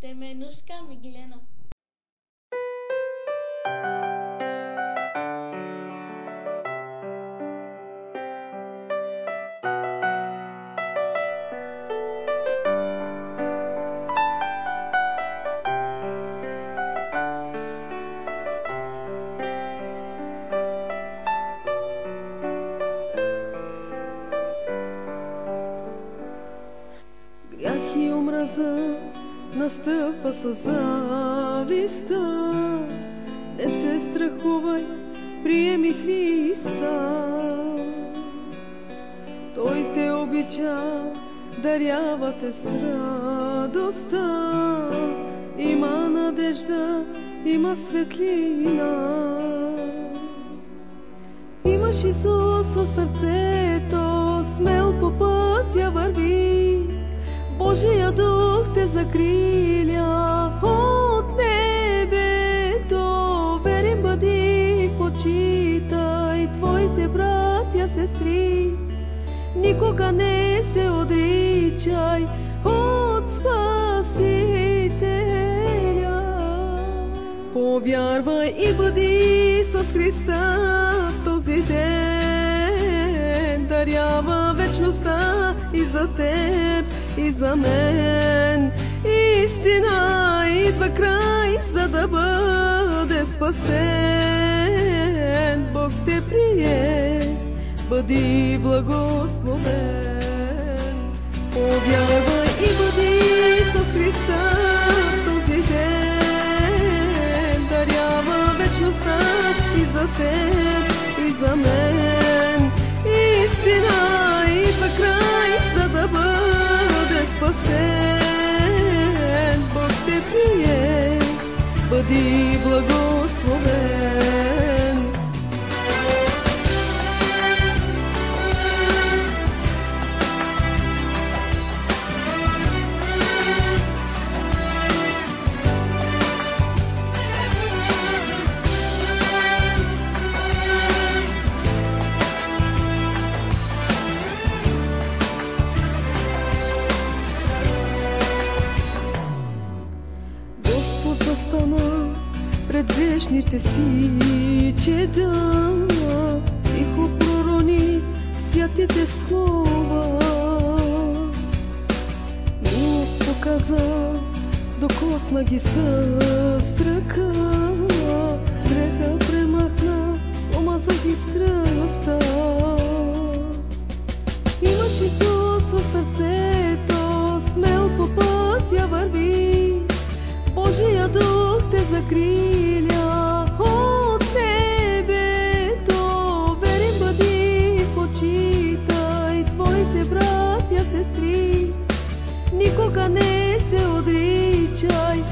Теменушка Миглена. Грях и омраза настъпва със зависта. Не се страхувай, приеми Христа. Той те обича, дарява те с радостта. Има надежда, има светлина. Имаш Исус в сърцето, смел по пътя върви. Божия дух те закриля от небето. Верен бъди, почитай твоите братя, сестри. Никога не се отричай от Спасителя. Повярвай и бъди с Христа този ден. Дарява вечността и за теб, и за мен. Истина идва край, за да бъде спасен. Бог те прие, бъди благословен. Повярвай и бъди с Христа този ден. Дарява вечността и за теб, и за мен. Истина идва край, за да бъде спасен. Бог те прие, бъди благословен. Застана пред грешните си чеда, тихо пророни святите слова. Милост показа, докосна ги с ръка. Греха премахна, омаза ги с кръвта. Имаш Исус в сърцето, смел по пътя върви. Божия дух те закриля от небето. Верен бъди, почитай твоите братя, сестри. Никога не се отричай